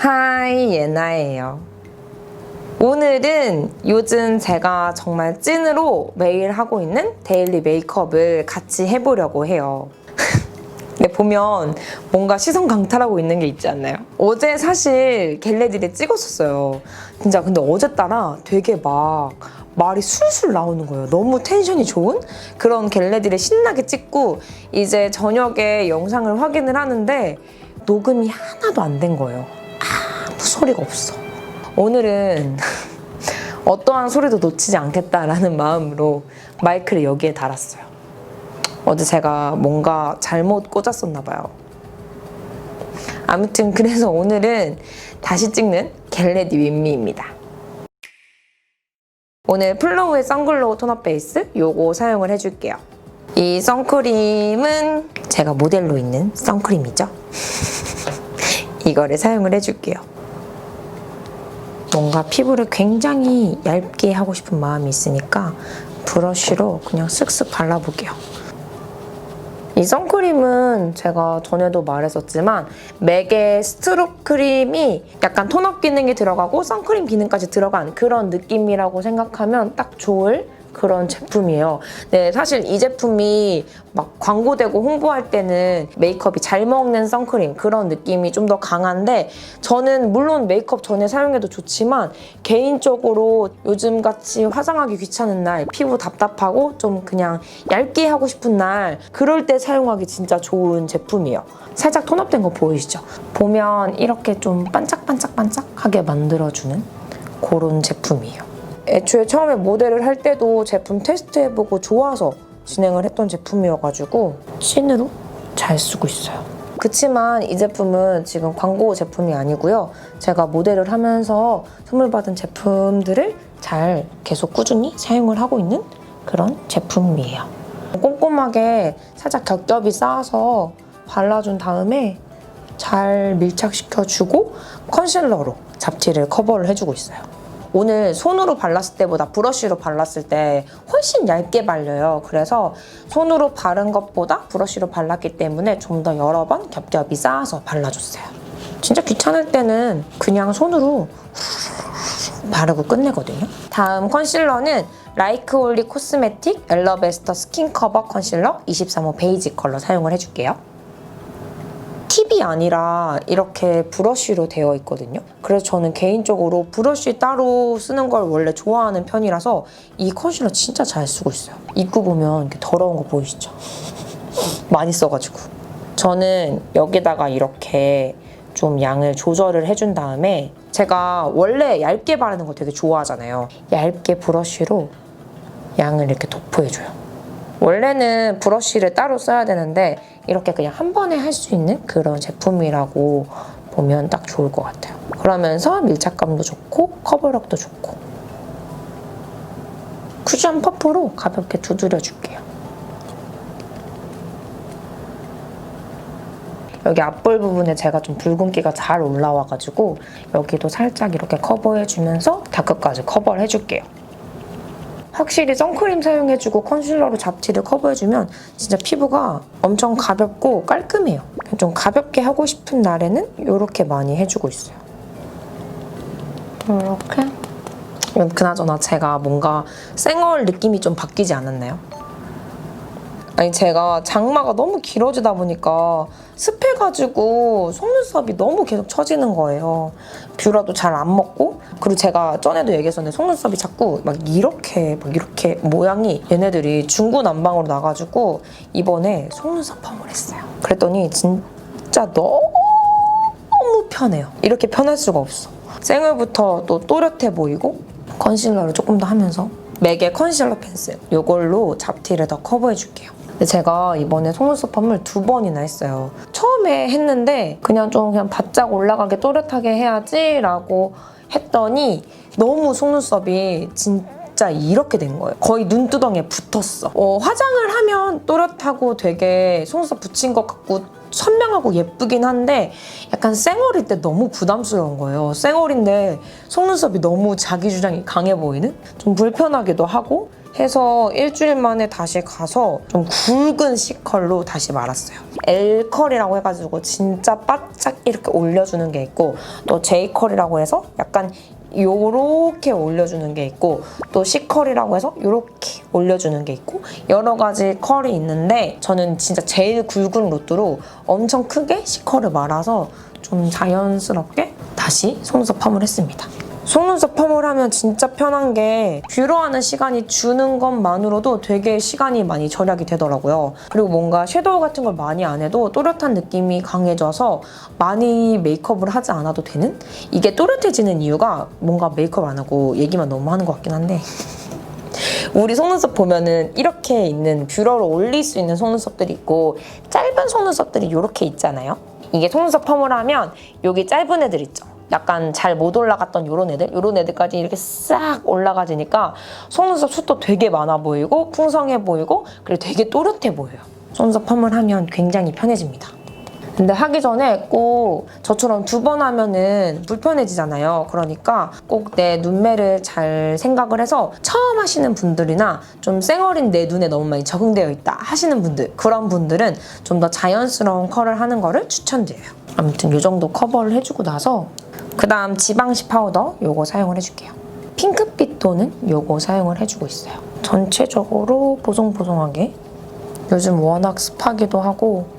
하이, 예나예요. 오늘은 요즘 제가 정말 찐으로 매일 하고 있는 데일리 메이크업을 같이 해보려고 해요. 근데 보면 뭔가 시선 강탈하고 있는 게 있지 않나요? 어제 사실 겟레디를 찍었었어요. 진짜 근데 어제 따라 되게 막 말이 술술 나오는 거예요. 너무 텐션이 좋은 그런 겟레디를 신나게 찍고 이제 저녁에 영상을 확인을 하는데 녹음이 하나도 안 된 거예요. 아무 소리가 없어. 오늘은 어떠한 소리도 놓치지 않겠다라는 마음으로 마이크를 여기에 달았어요. 어제 제가 뭔가 잘못 꽂았었나 봐요. 아무튼 그래서 오늘은 다시 찍는 겟레디 윈미입니다. 오늘 플로우의 선글로우 톤업 베이스 요거 사용을 해줄게요. 이 선크림은 제가 모델로 있는 선크림이죠. 이거를 사용을 해줄게요. 뭔가 피부를 굉장히 얇게 하고 싶은 마음이 있으니까 브러쉬로 그냥 쓱쓱 발라볼게요. 이 선크림은 제가 전에도 말했었지만 맥의 스트롭 크림이 약간 톤업 기능이 들어가고 선크림 기능까지 들어간 그런 느낌이라고 생각하면 딱 좋을 그런 제품이에요. 네, 사실 이 제품이 막 광고되고 홍보할 때는 메이크업이 잘 먹는 선크림 그런 느낌이 좀 더 강한데 저는 물론 메이크업 전에 사용해도 좋지만 개인적으로 요즘같이 화장하기 귀찮은 날, 피부 답답하고 좀 그냥 얇게 하고 싶은 날 그럴 때 사용하기 진짜 좋은 제품이에요. 살짝 톤업된 거 보이시죠? 보면 이렇게 좀 반짝반짝반짝하게 만들어주는 그런 제품이에요. 애초에 처음에 모델을 할 때도 제품 테스트해보고 좋아서 진행을 했던 제품이어가지고 찐으로 잘 쓰고 있어요. 그치만 이 제품은 지금 광고 제품이 아니고요. 제가 모델을 하면서 선물 받은 제품들을 잘 계속 꾸준히 사용을 하고 있는 그런 제품이에요. 꼼꼼하게 살짝 겹겹이 쌓아서 발라준 다음에 잘 밀착시켜주고 컨실러로 잡티를 커버를 해주고 있어요. 오늘 손으로 발랐을 때보다 브러쉬로 발랐을 때 훨씬 얇게 발려요. 그래서 손으로 바른 것보다 브러쉬로 발랐기 때문에 좀 더 여러 번 겹겹이 쌓아서 발라줬어요. 진짜 귀찮을 때는 그냥 손으로 바르고 끝내거든요. 다음 컨실러는 라이크올리 코스메틱 엘러베스터 스킨 커버 컨실러 23호 베이지 컬러 사용을 해줄게요. 팁이 아니라 이렇게 브러쉬로 되어 있거든요. 그래서 저는 개인적으로 브러쉬 따로 쓰는 걸 원래 좋아하는 편이라서 이 컨실러 진짜 잘 쓰고 있어요. 입고 보면 이렇게 더러운 거 보이시죠? 많이 써가지고. 저는 여기다가 이렇게 좀 양을 조절을 해준 다음에 제가 원래 얇게 바르는 거 되게 좋아하잖아요. 얇게 브러쉬로 양을 이렇게 도포해줘요. 원래는 브러쉬를 따로 써야 되는데 이렇게 그냥 한 번에 할 수 있는 그런 제품이라고 보면 딱 좋을 것 같아요. 그러면서 밀착감도 좋고 커버력도 좋고 쿠션 퍼프로 가볍게 두드려줄게요. 여기 앞볼 부분에 제가 좀 붉은기가 잘 올라와가지고 여기도 살짝 이렇게 커버해주면서 다크까지 커버를 해줄게요. 확실히 선크림 사용해주고 컨실러로 잡티를 커버해주면 진짜 피부가 엄청 가볍고 깔끔해요. 좀 가볍게 하고 싶은 날에는 이렇게 많이 해주고 있어요. 이렇게. 그나저나 제가 뭔가 쌩얼 느낌이 좀 바뀌지 않았나요? 아니 제가 장마가 너무 길어지다 보니까 습해가지고 속눈썹이 너무 계속 처지는 거예요. 뷰러도 잘 안 먹고 그리고 제가 전에도 얘기했었는데 속눈썹이 자꾸 막 이렇게 모양이 얘네들이 중구난방으로 나가지고 이번에 속눈썹 펌을 했어요. 그랬더니 진짜 너무 편해요. 이렇게 편할 수가 없어. 쌩얼부터 또 또렷해 보이고 컨실러를 조금 더 하면서 맥의 컨실러 펜슬 이걸로 잡티를 더 커버해줄게요. 근데 제가 이번에 속눈썹 펌을 2번이나 했어요. 처음에 했는데 그냥 바짝 올라가게 또렷하게 해야지 라고 했더니 너무 속눈썹이 진짜 이렇게 된 거예요. 거의 눈두덩이에 붙었어. 화장을 하면 또렷하고 되게 속눈썹 붙인 것 같고 선명하고 예쁘긴 한데 약간 쌩얼일 때 너무 부담스러운 거예요. 쌩얼인데 속눈썹이 너무 자기 주장이 강해 보이는? 좀 불편하기도 하고 해서 일주일 만에 다시 가서 좀 굵은 C컬로 다시 말았어요. L 컬이라고 해가지고 진짜 바짝 이렇게 올려주는 게 있고, 또 J 컬이라고 해서 약간 요렇게 올려주는 게 있고, 또 C 컬이라고 해서 요렇게 올려주는 게 있고, 여러 가지 컬이 있는데 저는 진짜 제일 굵은 루트로 엄청 크게 C 컬을 말아서 좀 자연스럽게 다시 속눈썹 펌을 했습니다. 속눈썹 펌을 하면 진짜 편한 게 뷰러하는 시간이 주는 것만으로도 되게 시간이 많이 절약이 되더라고요. 그리고 뭔가 섀도우 같은 걸 많이 안 해도 또렷한 느낌이 강해져서 많이 메이크업을 하지 않아도 되는? 이게 또렷해지는 이유가 뭔가 메이크업 안 하고 얘기만 너무 하는 것 같긴 한데 우리 속눈썹 보면은 이렇게 있는 뷰러를 올릴 수 있는 속눈썹들이 있고 짧은 속눈썹들이 이렇게 있잖아요. 이게 속눈썹 펌을 하면 여기 짧은 애들 있죠. 약간 잘 못 올라갔던 요런 애들까지 이렇게 싹 올라가지니까 속눈썹 숱도 되게 많아 보이고 풍성해 보이고 그리고 되게 또렷해 보여요. 속눈썹 펌을 하면 굉장히 편해집니다. 근데 하기 전에 꼭 저처럼 2번 하면은 불편해지잖아요. 그러니까 꼭 내 눈매를 잘 생각을 해서 처음 하시는 분들이나 좀 쌩얼인 내 눈에 너무 많이 적응되어 있다 하시는 분들, 그런 분들은 좀 더 자연스러운 컬을 하는 거를 추천드려요. 아무튼 이 정도 커버를 해주고 나서 그 다음 지방시 파우더 요거 사용을 해줄게요. 핑크빛 톤은 요거 사용을 해주고 있어요. 전체적으로 보송보송하게. 요즘 워낙 습하기도 하고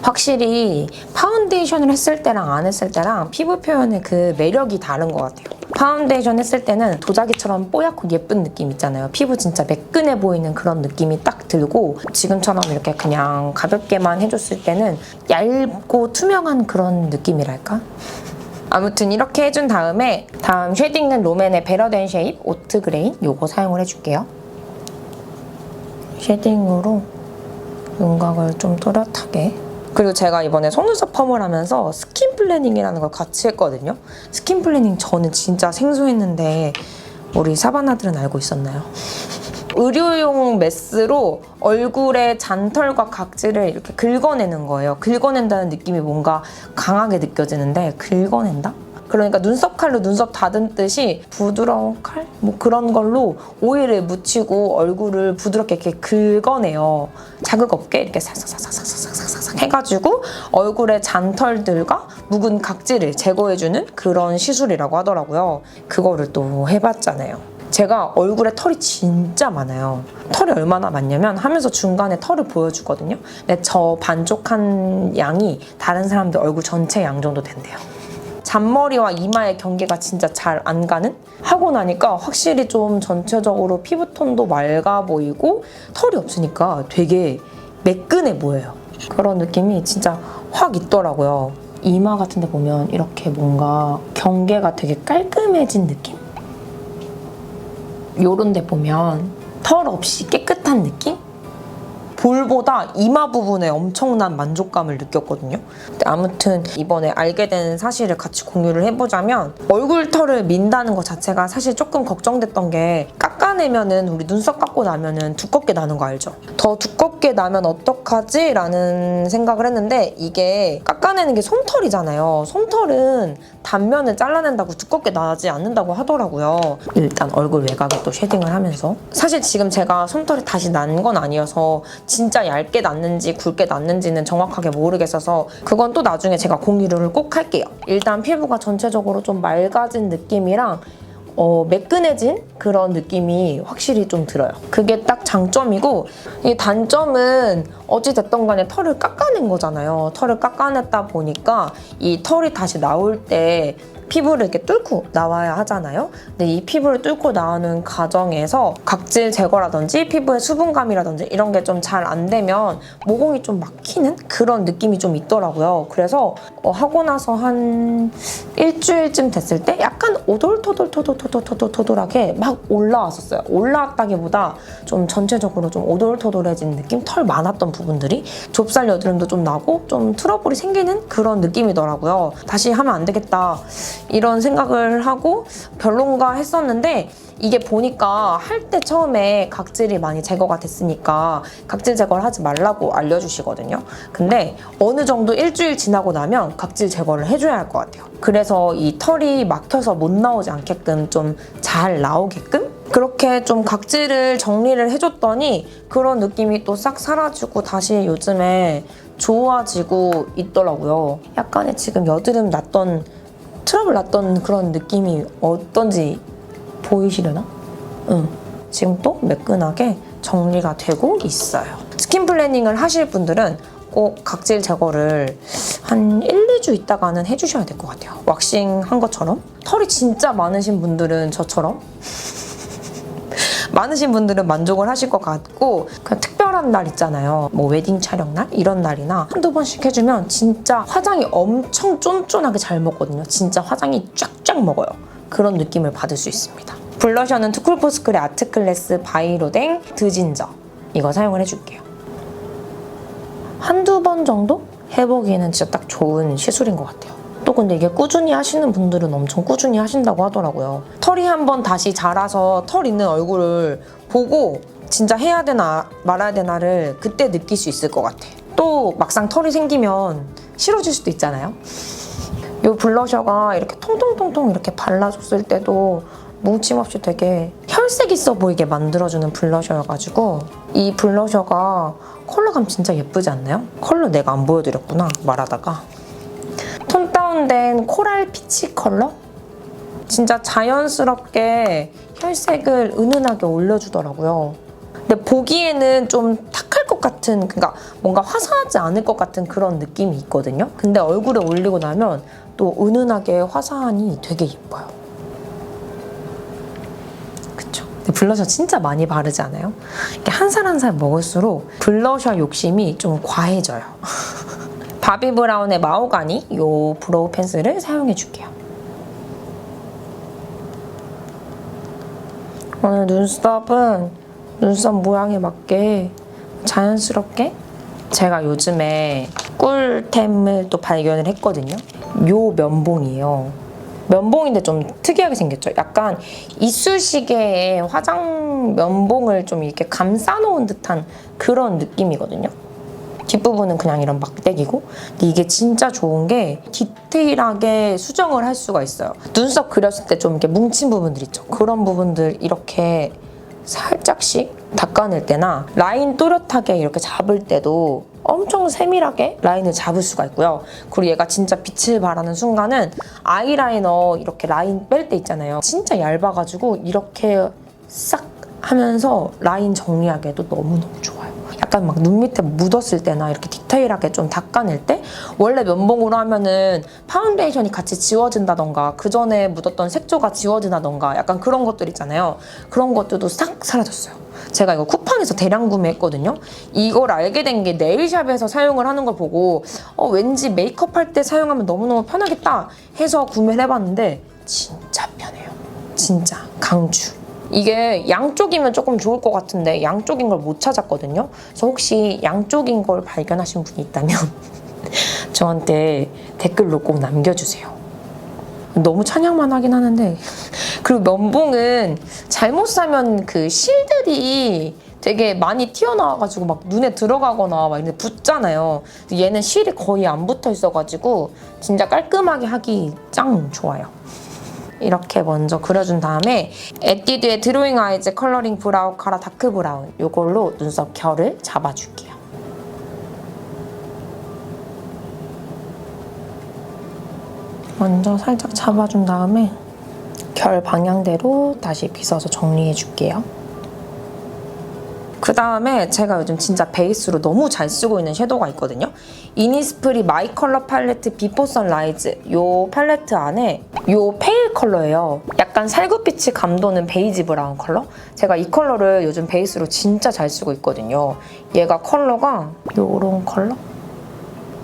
확실히 파운데이션을 했을 때랑 안 했을 때랑 피부 표현의 그 매력이 다른 것 같아요. 파운데이션 했을 때는 도자기처럼 뽀얗고 예쁜 느낌 있잖아요. 피부 진짜 매끈해 보이는 그런 느낌이 딱 들고, 지금처럼 이렇게 그냥 가볍게만 해줬을 때는 얇고 투명한 그런 느낌이랄까? 아무튼 이렇게 해준 다음에 다음 쉐딩은 롬앤의 베러된 쉐입 오트 그레인 요거 사용을 해줄게요. 쉐딩으로 윤곽을 좀 또렷하게. 그리고 제가 이번에 속눈썹 펌을 하면서 스킨 플래닝이라는 걸 같이 했거든요. 스킨 플래닝 저는 진짜 생소했는데 우리 사바나들은 알고 있었나요? 의료용 메스로 얼굴의 잔털과 각질을 이렇게 긁어내는 거예요. 긁어낸다는 느낌이 뭔가 강하게 느껴지는데, 긁어낸다? 그러니까 눈썹 칼로 눈썹 다듬듯이 부드러운 칼? 뭐 그런 걸로 오일을 묻히고 얼굴을 부드럽게 이렇게 긁어내요. 자극 없게 이렇게 살싹살싹살싹살싹 해가지고 얼굴의 잔털들과 묵은 각질을 제거해주는 그런 시술이라고 하더라고요. 그거를 또 해봤잖아요. 제가 얼굴에 털이 진짜 많아요. 털이 얼마나 많냐면 하면서 중간에 털을 보여주거든요. 근데 저 반쪽한 양이 다른 사람들 얼굴 전체 양 정도 된대요. 잔머리와 이마의 경계가 진짜 잘 안 가는? 하고 나니까 확실히 좀 전체적으로 피부톤도 맑아 보이고 털이 없으니까 되게 매끈해 보여요. 그런 느낌이 진짜 확 있더라고요. 이마 같은 데 보면 이렇게 뭔가 경계가 되게 깔끔해진 느낌? 요런 데 보면 털 없이 깨끗한 느낌? 볼보다 이마 부분에 엄청난 만족감을 느꼈거든요. 근데 아무튼 이번에 알게 된 사실을 같이 공유를 해보자면, 얼굴 털을 민다는 것 자체가 사실 조금 걱정됐던 게, 깎아내면은 우리 눈썹 깎고 나면은 두껍게 나는 거 알죠? 더 두껍게 나면 어떡하지? 라는 생각을 했는데, 이게 깎아내는 게 솜털이잖아요. 솜털은 단면을 잘라낸다고 두껍게 나지 않는다고 하더라고요. 일단 얼굴 외곽에 또 쉐딩을 하면서, 사실 지금 제가 솜털이 다시 난 건 아니어서 진짜 얇게 났는지 굵게 났는지는 정확하게 모르겠어서 그건 또 나중에 제가 공유를 꼭 할게요. 일단 피부가 전체적으로 좀 맑아진 느낌이랑 매끈해진 그런 느낌이 확실히 좀 들어요. 그게 딱 장점이고, 이 단점은 어찌됐든 간에 털을 깎아낸 거잖아요. 털을 깎아냈다 보니까 이 털이 다시 나올 때 피부를 이렇게 뚫고 나와야 하잖아요. 근데 이 피부를 뚫고 나오는 과정에서 각질 제거라든지 피부의 수분감이라든지 이런 게 좀 잘 안 되면 모공이 좀 막히는 그런 느낌이 좀 있더라고요. 그래서 하고 나서 한 일주일쯤 됐을 때 약간 오돌토돌하게 막 올라왔었어요. 올라왔다기보다 좀 전체적으로 좀 오돌토돌해진 느낌? 털 많았던 부분들이 좁쌀 여드름도 좀 나고 좀 트러블이 생기는 그런 느낌이더라고요. 다시 하면 안 되겠다 이런 생각을 하고 별론가 했었는데, 이게 보니까 할 때 처음에 각질이 많이 제거가 됐으니까 각질 제거를 하지 말라고 알려주시거든요. 근데 어느 정도 일주일 지나고 나면 각질 제거를 해줘야 할 것 같아요. 그래서 이 털이 막혀서 못 나오지 않게끔 좀 잘 나오게끔 그렇게 좀 각질을 정리를 해줬더니 그런 느낌이 또 싹 사라지고 다시 요즘에 좋아지고 있더라고요. 약간의 지금 여드름 났던, 트러블 났던 그런 느낌이 어떤지 보이시려나? 응. 지금 또 매끈하게 정리가 되고 있어요. 스킨 플래닝을 하실 분들은 꼭 각질 제거를 한 1, 2주 있다가는 해주셔야 될 것 같아요. 왁싱 한 것처럼. 털이 진짜 많으신 분들은 저처럼 많으신 분들은 만족을 하실 것 같고, 그냥 특별한 날 있잖아요. 뭐 웨딩 촬영 날? 이런 날이나 한두 번씩 해주면 진짜 화장이 엄청 쫀쫀하게 잘 먹거든요. 진짜 화장이 쫙쫙 먹어요. 그런 느낌을 받을 수 있습니다. 블러셔는 투쿨포스쿨의 아트클래스 바이로댕 드진저, 이거 사용을 해줄게요. 한두 번 정도 해보기에는 진짜 딱 좋은 시술인 것 같아요. 또 근데 이게 꾸준히 하시는 분들은 엄청 꾸준히 하신다고 하더라고요. 털이 한번 다시 자라서 털 있는 얼굴을 보고 진짜 해야 되나 말아야 되나를 그때 느낄 수 있을 것 같아. 또 막상 털이 생기면 싫어질 수도 있잖아요. 이 블러셔가 이렇게 통통통통 이렇게 발라줬을 때도 뭉침 없이 되게 혈색 있어 보이게 만들어주는 블러셔여가지고 이 블러셔가 컬러감 진짜 예쁘지 않나요? 컬러 내가 안 보여드렸구나, 말하다가. 톤 다운된 코랄 피치 컬러? 진짜 자연스럽게 혈색을 은은하게 올려주더라고요. 근데 보기에는 좀 탁할 것 같은, 그러니까 뭔가 화사하지 않을 것 같은 그런 느낌이 있거든요. 근데 얼굴에 올리고 나면 또 은은하게 화사하니 되게 예뻐요. 그쵸? 근데 블러셔 진짜 많이 바르지 않아요? 이렇게 한 살 한 살 먹을수록 블러셔 욕심이 좀 과해져요. 바비 브라운의 마호가니 이 브로우 펜슬을 사용해줄게요. 오늘 눈썹은 눈썹 모양에 맞게 자연스럽게, 제가 요즘에 꿀템을 또 발견을 했거든요. 요 면봉이에요. 면봉인데 좀 특이하게 생겼죠. 약간 이쑤시개에 화장 면봉을 좀 이렇게 감싸놓은 듯한 그런 느낌이거든요. 뒷부분은 그냥 이런 막대기고, 근데 이게 진짜 좋은 게 디테일하게 수정을 할 수가 있어요. 눈썹 그렸을 때 좀 이렇게 뭉친 부분들 있죠. 그런 부분들 이렇게 살짝씩 닦아낼 때나 라인 또렷하게 이렇게 잡을 때도 엄청 세밀하게 라인을 잡을 수가 있고요. 그리고 얘가 진짜 빛을 발하는 순간은 아이라이너 이렇게 라인 뺄 때 있잖아요. 진짜 얇아가지고 이렇게 싹 하면서 라인 정리하기에도 너무너무 좋아요. 약간 막 눈 밑에 묻었을 때나 이렇게 디테일하게 좀 닦아낼 때, 원래 면봉으로 하면은 파운데이션이 같이 지워진다던가 그 전에 묻었던 색조가 지워진다던가 약간 그런 것들 있잖아요. 그런 것들도 싹 사라졌어요. 제가 이거 쿠팡에서 대량 구매했거든요. 이걸 알게 된 게 네일샵에서 사용을 하는 걸 보고 왠지 메이크업 할 때 사용하면 너무너무 편하겠다 해서 구매를 해봤는데 진짜 편해요. 진짜 강추. 이게 양쪽이면 조금 좋을 것 같은데 양쪽인 걸 못 찾았거든요. 그래서 혹시 양쪽인 걸 발견하신 분이 있다면 저한테 댓글로 꼭 남겨주세요. 너무 찬양만 하긴 하는데, 그리고 면봉은 잘못 사면 그 실들이 되게 많이 튀어나와가지고 막 눈에 들어가거나 막 이렇게 붙잖아요. 얘는 실이 거의 안 붙어 있어가지고 진짜 깔끔하게 하기 짱 좋아요. 이렇게 먼저 그려준 다음에 에뛰드의 드로잉 아이즈 컬러링 브라우 카라 다크 브라운, 이걸로 눈썹 결을 잡아줄게요. 먼저 살짝 잡아준 다음에 결 방향대로 다시 빗어서 정리해줄게요. 그 다음에 제가 요즘 진짜 베이스로 너무 잘 쓰고 있는 섀도우가 있거든요. 이니스프리 마이 컬러 팔레트 비포 선라이즈, 이 팔레트 안에 이 페일 컬러예요. 약간 살구빛이 감도는 베이지 브라운 컬러? 제가 이 컬러를 요즘 베이스로 진짜 잘 쓰고 있거든요. 얘가 컬러가 요런 컬러?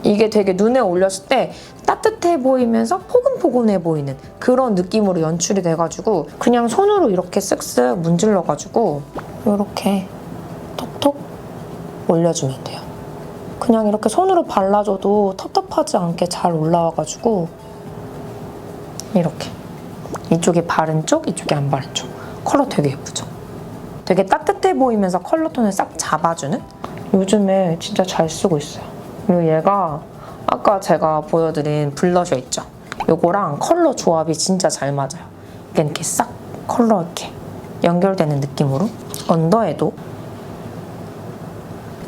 이게 되게 눈에 올렸을 때 따뜻해 보이면서 포근포근해 보이는 그런 느낌으로 연출이 돼가지고 그냥 손으로 이렇게 쓱쓱 문질러가지고 이렇게 톡톡 올려주면 돼요. 그냥 이렇게 손으로 발라줘도 텁텁하지 않게 잘 올라와가지고 이렇게 이쪽이 바른 쪽, 이쪽이 안 바른 쪽. 컬러 되게 예쁘죠? 되게 따뜻해 보이면서 컬러 톤을 싹 잡아주는? 요즘에 진짜 잘 쓰고 있어요. 그리고 얘가 아까 제가 보여드린 블러셔 있죠? 요거랑 컬러 조합이 진짜 잘 맞아요. 이렇게 싹 컬러 이렇게 연결되는 느낌으로 언더에도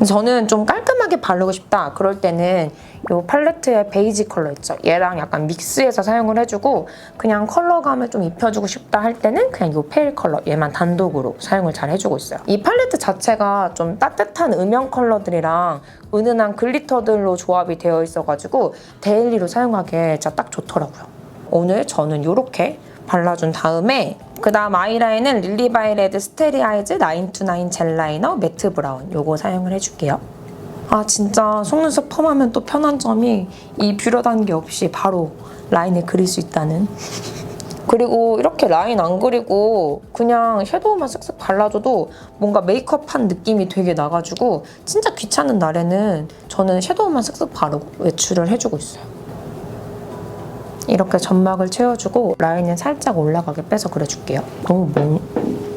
저는 좀 깔끔하게 바르고 싶다 그럴 때는 이 팔레트의 베이지 컬러 있죠? 얘랑 약간 믹스해서 사용을 해주고 그냥 컬러감을 좀 입혀주고 싶다 할 때는 그냥 이 페일 컬러 얘만 단독으로 사용을 잘 해주고 있어요. 이 팔레트 자체가 좀 따뜻한 음영 컬러들이랑 은은한 글리터들로 조합이 되어 있어가지고 데일리로 사용하기에 진짜 딱 좋더라고요. 오늘 저는 이렇게 발라준 다음에 그 다음 아이라인은 릴리바이 레드 스테리 아이즈 929 젤 라이너 매트 브라운 요거 사용을 해줄게요. 아 진짜 속눈썹 펌하면 또 편한 점이 이 뷰러 단계 없이 바로 라인을 그릴 수 있다는. 그리고 이렇게 라인 안 그리고 그냥 섀도우만 쓱쓱 발라줘도 뭔가 메이크업한 느낌이 되게 나가지고 진짜 귀찮은 날에는 저는 섀도우만 쓱쓱 바르고 외출을 해주고 있어요. 이렇게 점막을 채워주고 라인을 살짝 올라가게 빼서 그려줄게요. 너무 먼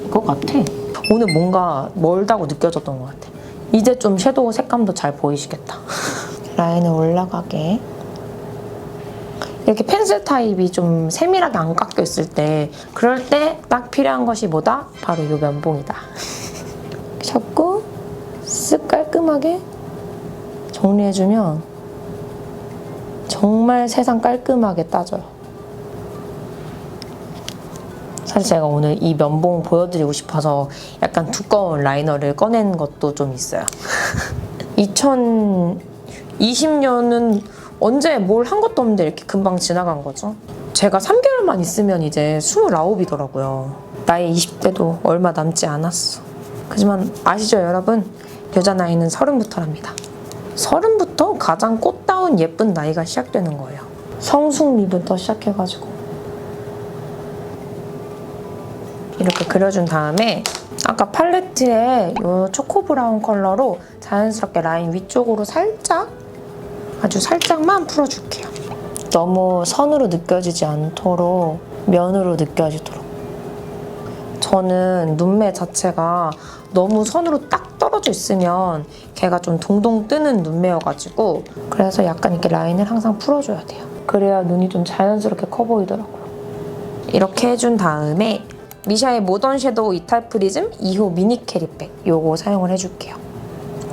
것 같아. 오늘 뭔가 멀다고 느껴졌던 것 같아. 이제 좀 섀도우 색감도 잘 보이시겠다. 라인을 올라가게. 이렇게 펜슬 타입이 좀 세밀하게 안 깎여 있을 때 그럴 때 딱 필요한 것이 뭐다? 바로 이 면봉이다. 잡고 쓱 깔끔하게 정리해주면 정말 세상 깔끔하게 따져요. 사실 제가 오늘 이 면봉 보여드리고 싶어서 약간 두꺼운 라이너를 꺼낸 것도 좀 있어요. 2020년은 언제 뭘 한 것도 없는데 이렇게 금방 지나간 거죠. 제가 3개월만 있으면 이제 29이더라고요. 나의 20대도 얼마 남지 않았어. 하지만 아시죠 여러분? 여자 나이는 30부터랍니다. 30부터 가장 꽃다운 예쁜 나이가 시작되는 거예요. 성숙미부터 시작해가지고 이렇게 그려준 다음에 아까 팔레트에 이 초코 브라운 컬러로 자연스럽게 라인 위쪽으로 살짝 아주 살짝만 풀어줄게요. 너무 선으로 느껴지지 않도록 면으로 느껴지도록. 저는 눈매 자체가 너무 선으로 딱 떨어져 있으면 걔가 좀 동동 뜨는 눈매여가지고 그래서 약간 이렇게 라인을 항상 풀어줘야 돼요. 그래야 눈이 좀 자연스럽게 커 보이더라고요. 이렇게 해준 다음에 미샤의 모던 섀도우 이탈 프리즘 2호 미니 캐리백 요거 사용을 해줄게요.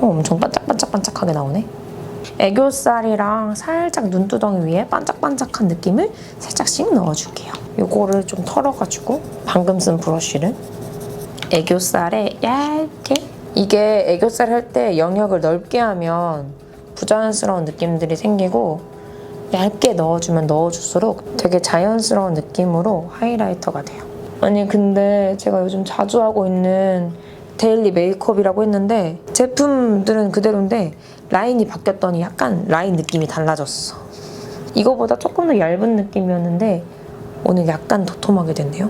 엄청 반짝반짝반짝하게 나오네. 애교살이랑 살짝 눈두덩이 위에 반짝반짝한 느낌을 살짝씩 넣어줄게요. 요거를 좀 털어가지고 방금 쓴 브러쉬를 애교살에 얇게 이게 애교살 할 때 영역을 넓게 하면 부자연스러운 느낌들이 생기고 얇게 넣어주면 넣어줄수록 되게 자연스러운 느낌으로 하이라이터가 돼요. 아니 근데 제가 요즘 자주 하고 있는 데일리 메이크업이라고 했는데 제품들은 그대로인데 라인이 바뀌었더니 약간 라인 느낌이 달라졌어. 이거보다 조금 더 얇은 느낌이었는데 오늘 약간 도톰하게 됐네요.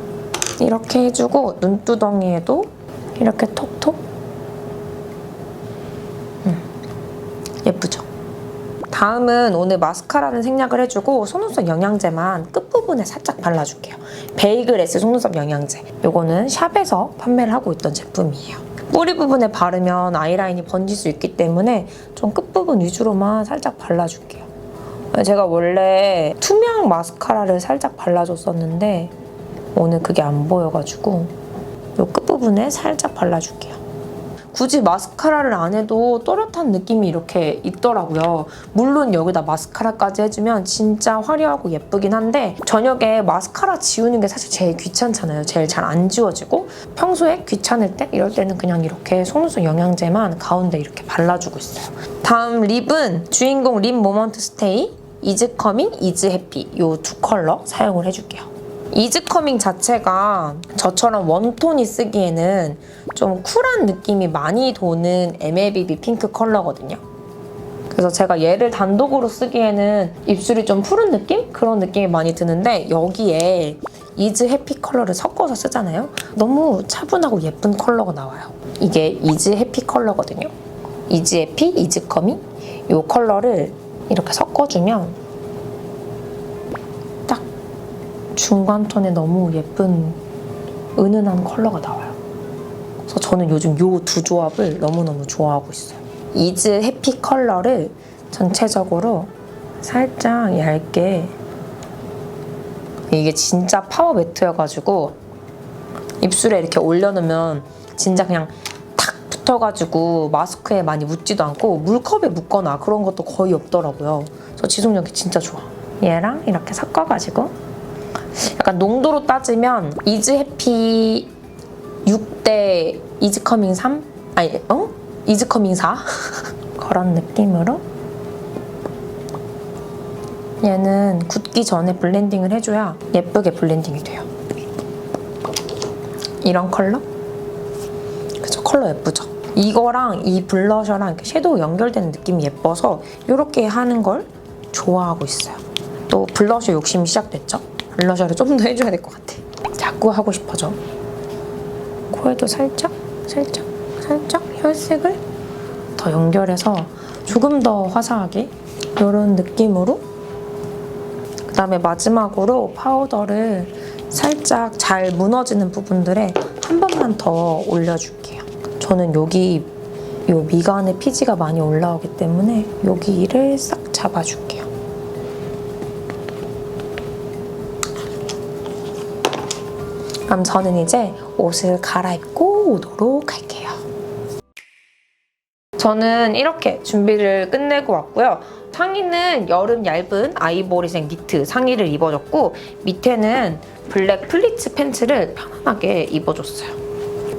이렇게 해주고 눈두덩이에도 이렇게 톡톡 예쁘죠? 다음은 오늘 마스카라는 생략을 해주고 속눈썹 영양제만 끝부분에 살짝 발라줄게요. 베이글에스 속눈썹 영양제. 이거는 샵에서 판매를 하고 있던 제품이에요. 뿌리 부분에 바르면 아이라인이 번질 수 있기 때문에 좀 끝부분 위주로만 살짝 발라줄게요. 제가 원래 투명 마스카라를 살짝 발라줬었는데 오늘 그게 안 보여가지고 이 끝부분에 살짝 발라줄게요. 굳이 마스카라를 안 해도 또렷한 느낌이 이렇게 있더라고요. 물론 여기다 마스카라까지 해주면 진짜 화려하고 예쁘긴 한데 저녁에 마스카라 지우는 게 사실 제일 귀찮잖아요. 제일 잘 안 지워지고 평소에 귀찮을 때 이럴 때는 그냥 이렇게 속눈썹 영양제만 가운데 이렇게 발라주고 있어요. 다음 립은 주인공 립 모먼트 스테이 이즈 커밍, 이즈 해피 이 두 컬러 사용을 해줄게요. 이즈 커밍 자체가 저처럼 웜톤이 쓰기에는 좀 쿨한 느낌이 많이 도는 MLBB 핑크 컬러거든요. 그래서 제가 얘를 단독으로 쓰기에는 입술이 좀 푸른 느낌? 그런 느낌이 많이 드는데 여기에 이즈 해피 컬러를 섞어서 쓰잖아요. 너무 차분하고 예쁜 컬러가 나와요. 이게 이즈 해피 컬러거든요. 이즈 해피, 이즈 커밍 이 컬러를 이렇게 섞어주면 중간 톤에 너무 예쁜 은은한 컬러가 나와요. 그래서 저는 요즘 이 두 조합을 너무너무 좋아하고 있어요. 이즈 해피 컬러를 전체적으로 살짝 얇게 이게 진짜 파워 매트여가지고 입술에 이렇게 올려놓으면 진짜 그냥 탁 붙어가지고 마스크에 많이 묻지도 않고 물컵에 묻거나 그런 것도 거의 없더라고요. 그래서 지속력이 진짜 좋아. 얘랑 이렇게 섞어가지고 약간 농도로 따지면 이즈 해피 6대 이즈 커밍 3? 아니 이즈 커밍 4? 그런 느낌으로 얘는 굳기 전에 블렌딩을 해줘야 예쁘게 블렌딩이 돼요. 이런 컬러? 그쵸, 컬러 예쁘죠? 이거랑 이 블러셔랑 이렇게 섀도우 연결되는 느낌이 예뻐서 이렇게 하는 걸 좋아하고 있어요. 또 블러셔 욕심이 시작됐죠? 블러셔를 좀 더 해줘야 될 것 같아. 자꾸 하고 싶어져. 코에도 살짝 혈색을 더 연결해서 조금 더 화사하게 이런 느낌으로, 그 다음에 마지막으로 파우더를 살짝 잘 무너지는 부분들에 한 번만 더 올려줄게요. 저는 여기 요 미간에 피지가 많이 올라오기 때문에 여기를 싹 잡아줄게요. 그럼 저는 이제 옷을 갈아입고 오도록 할게요. 저는 이렇게 준비를 끝내고 왔고요. 상의는 여름 얇은 아이보리색 니트 상의를 입어줬고 밑에는 블랙 플리츠 팬츠를 편안하게 입어줬어요.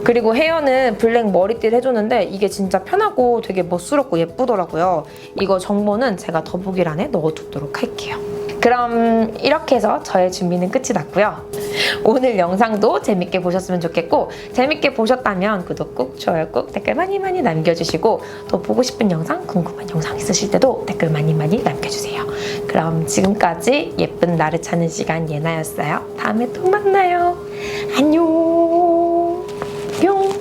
그리고 헤어는 블랙 머리띠를 해줬는데 이게 진짜 편하고 되게 멋스럽고 예쁘더라고요. 이거 정보는 제가 더보기란에 넣어두도록 할게요. 그럼 이렇게 해서 저의 준비는 끝이 났고요. 오늘 영상도 재밌게 보셨으면 좋겠고, 재밌게 보셨다면 구독 꾹, 좋아요 꾹, 댓글 많이 남겨주시고, 더 보고 싶은 영상, 궁금한 영상 있으실 때도 댓글 많이 남겨주세요. 그럼 지금까지 예쁜 나를 찾는 시간 예나였어요. 다음에 또 만나요. 안녕. 뿅.